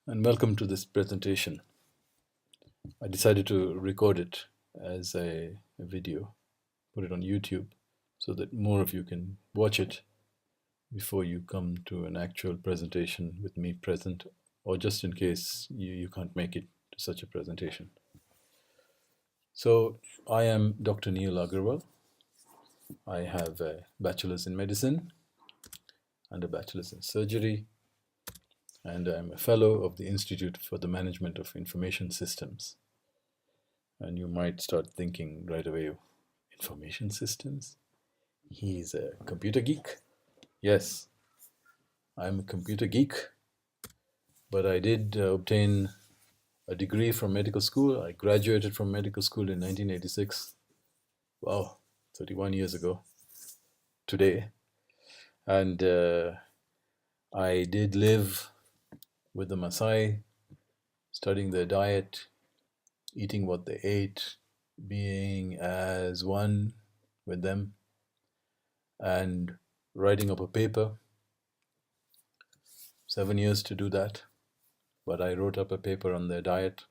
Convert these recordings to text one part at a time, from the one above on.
And welcome to this presentation. I decided to record it as a video, put it on YouTube, so that more of you can watch it before you come to an actual presentation with me present, or just in case you can't make it to such a presentation. So I am Dr. Neil Agarwal. I have a bachelor's in medicine and a bachelor's in surgery, and I'm a fellow of the Institute for the Management of Information Systems. And you might start thinking right away, information systems? He's a computer geek? Yes, I'm a computer geek, but I did obtain a degree from medical school. I graduated from medical school in 1986. Wow, 31 years ago today. And I did live with the Maasai, studying their diet, eating what they ate, being as one with them, and writing up a paper. 7 years to do that. But I wrote up a paper on their diet,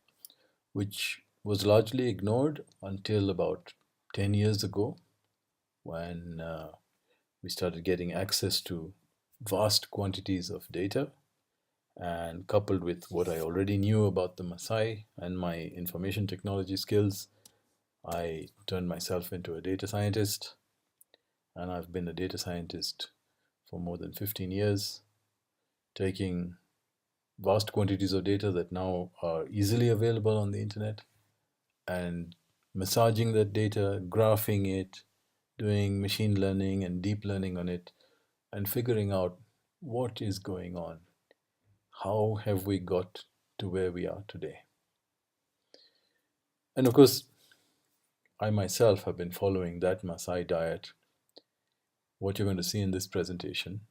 which was largely ignored until about 10 years ago when we started getting access to vast quantities of data. And coupled with what I already knew about the Maasai and my information technology skills, I turned myself into a data scientist. And I've been a data scientist for more than 15 years, taking vast quantities of data that now are easily available on the internet and massaging that data, graphing it, doing machine learning and deep learning on it, and figuring out what is going on. How have we got to where we are today? And of course, I myself have been following that Maasai diet. What you're going to see in this presentation,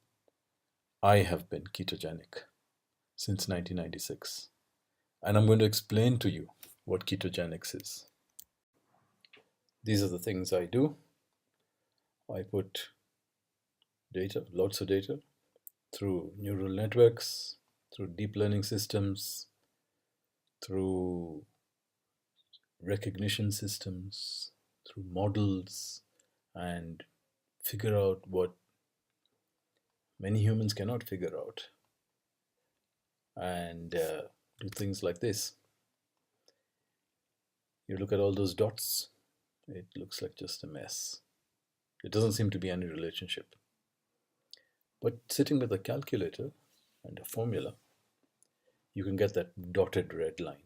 I have been ketogenic since 1996. And I'm going to explain to you what ketogenics is. These are the things I do. I put data, lots of data, through neural networks, through deep learning systems, through recognition systems, through models, and figure out what many humans cannot figure out, and do things like this. You look at all those dots, it looks like just a mess. It doesn't seem to be any relationship. But sitting with a calculator and a formula, you can get that dotted red line.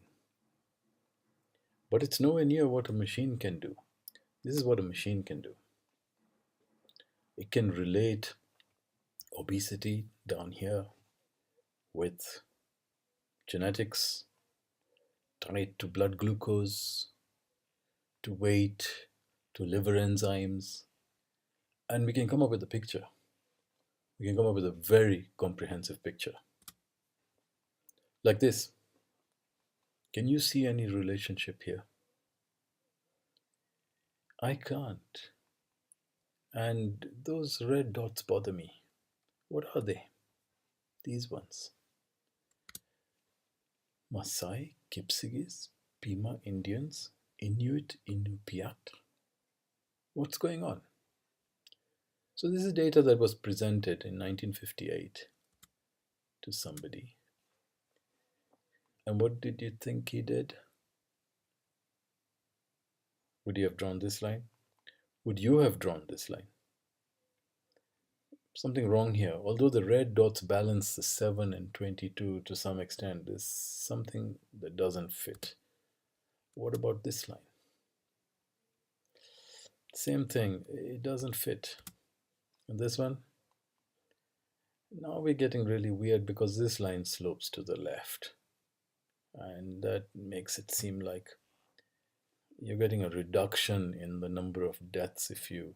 But it's nowhere near what a machine can do. This is what a machine can do. It can relate obesity down here with genetics, tied to blood glucose, to weight, to liver enzymes, and we can come up with a picture. We can come up with a very comprehensive picture. Like this. Can you see any relationship here? I can't. And those red dots bother me. What are they? These ones. Maasai, Kipsigis, Pima Indians, Inuit, Inupiat. What's going on? So this is data that was presented in 1958 to somebody. And what did you think he did? Would he have drawn this line? Would you have drawn this line? Something wrong here. Although the red dots balance the 7 and 22 to some extent, there's something that doesn't fit. What about this line? Same thing, it doesn't fit. And this one? Now we're getting really weird because this line slopes to the left. And that makes it seem like you're getting a reduction in the number of deaths if you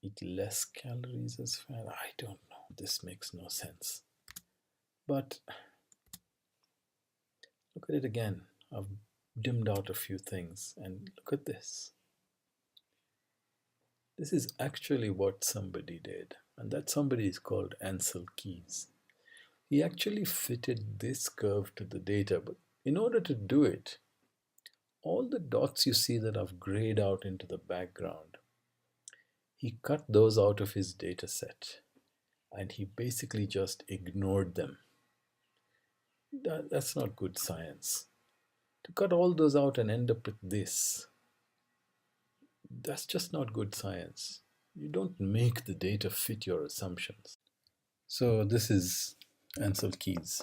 eat less calories as fat. I don't know. This makes no sense. But look at it again. I've dimmed out a few things and look at this. This is actually what somebody did, and that somebody is called Ansel Keys. He actually fitted this curve to the data, but in order to do it, all the dots you see that I've grayed out into the background, he cut those out of his data set and he basically just ignored them. That's not good science. To cut all those out and end up with this, that's just not good science. You don't make the data fit your assumptions. So this is Ansel Keys.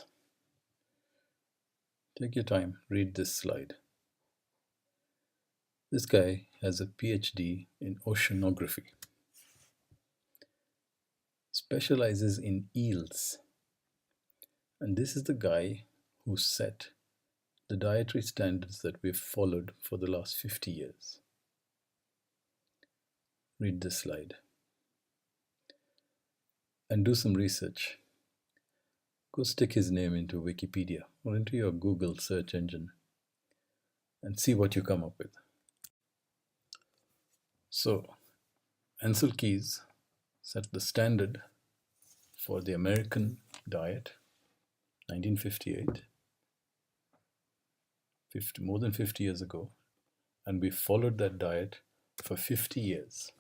Take your time, read this slide. This guy has a PhD in oceanography, specializes in eels. And this is the guy who set the dietary standards that we've followed for the last 50 years. Read this slide and do some research. Go stick his name into Wikipedia or into your Google search engine and see what you come up with. So, Ansel Keys set the standard for the American diet, 1958, more than 50 years ago, and we followed that diet for 50 years.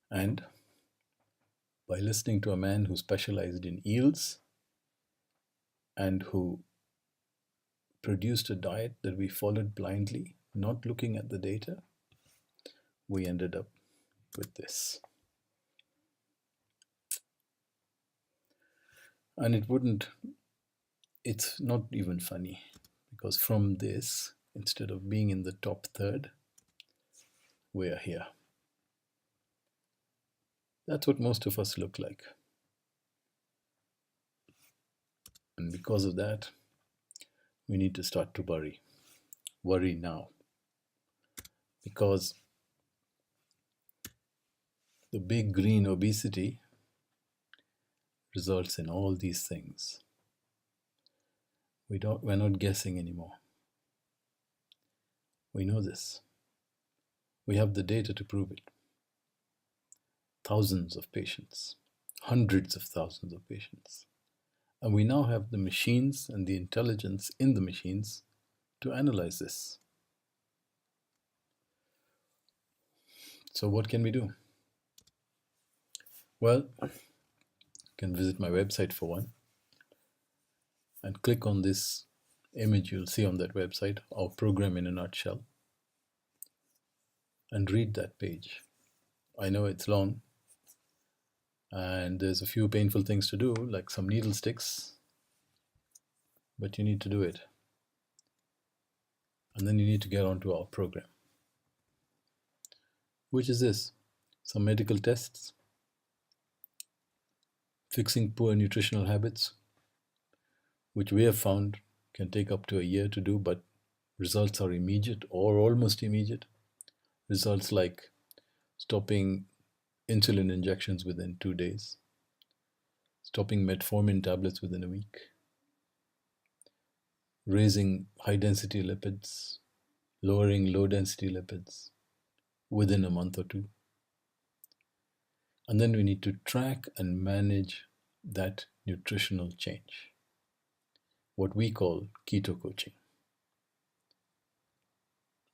And by listening to a man who specialized in eels and who produced a diet that we followed blindly, not looking at the data, we ended up with this. And it's not even funny, because from this, instead of being in the top third, we are here. That's what most of us look like. And because of that, we need to start to worry. Worry now. Because the big green obesity results in all these things. We're not guessing anymore. We know this. We have the data to prove it. Thousands of patients, hundreds of thousands of patients. And we now have the machines and the intelligence in the machines to analyze this. So what can we do? Well, you can visit my website for one and click on this image you'll see on that website, our program in a nutshell, and read that page. I know it's long and there's a few painful things to do, like some needle sticks, but you need to do it. And then you need to get onto our program, which is this: some medical tests, fixing poor nutritional habits, which we have found can take up to a year to do, but results are immediate or almost immediate. Results like stopping insulin injections within 2 days, stopping metformin tablets within a week, raising high density lipids, lowering low density lipids within a month or two. And then we need to track and manage that nutritional change, what we call keto coaching.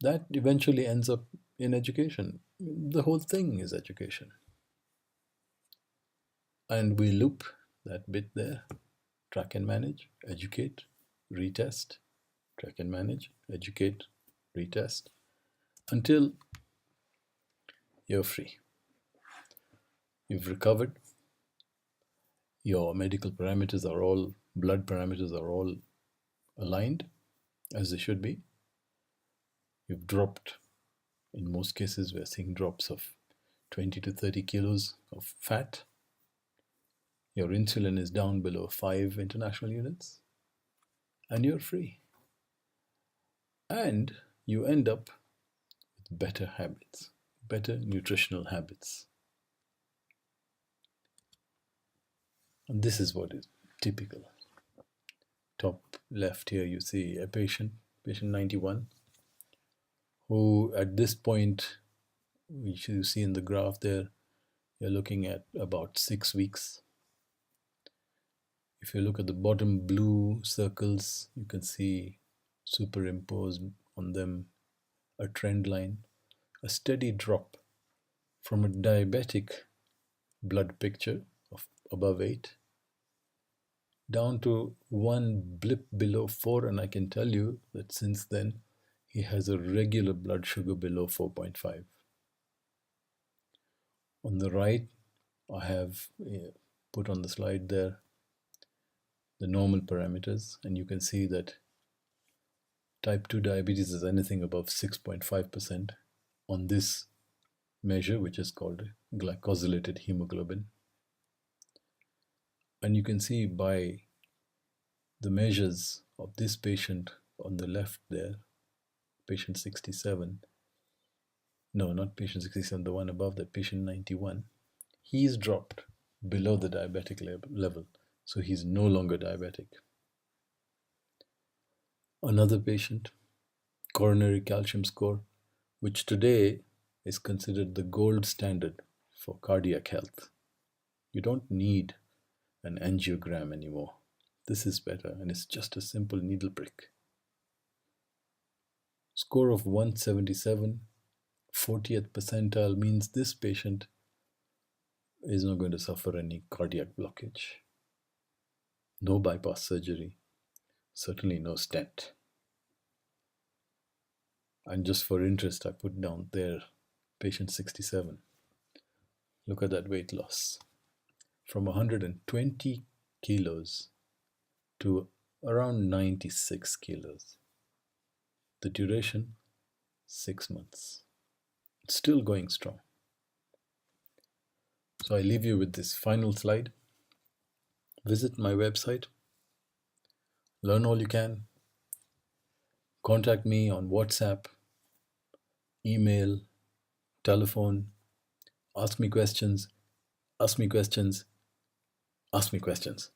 That eventually ends up in education. The whole thing is education. And we loop that bit there: track and manage, educate, retest, track and manage, educate, retest, until you're free. You've recovered. Your medical parameters are all, blood parameters are all aligned as they should be. You've dropped, in most cases, we're seeing drops of 20 to 30 kilos of fat. Your insulin is down below 5 international units, and you're free. And you end up with better habits, better nutritional habits. And this is what is typical. Top left here, you see a patient 91, who at this point, which you see in the graph there, you're looking at about 6 weeks. If you look at the bottom blue circles, you can see superimposed on them a trend line, a steady drop from a diabetic blood picture of above 8 down to one blip below 4, and I can tell you that since then he has a regular blood sugar below 4.5. On the right, I have put on the slide there the normal parameters, and you can see that type 2 diabetes is anything above 6.5% on this measure, which is called glycosylated hemoglobin. And you can see by the measures of this patient on the left there, patient 67, no, not patient 67, the one above that, patient 91, he's dropped below the diabetic level, so he's no longer diabetic. Another patient, coronary calcium score, which today is considered the gold standard for cardiac health. You don't need an angiogram anymore. This is better, and it's just a simple needle prick. Score of 177, 40th percentile means this patient is not going to suffer any cardiac blockage. No bypass surgery, certainly no stent. And just for interest, I put down there patient 67. Look at that weight loss. From 120 kilos to around 96 kilos. The duration, 6 months. It's still going strong. So I leave you with this final slide. Visit my website. Learn all you can. Contact me on WhatsApp, email, telephone. Ask me questions. Ask me questions. Ask me questions.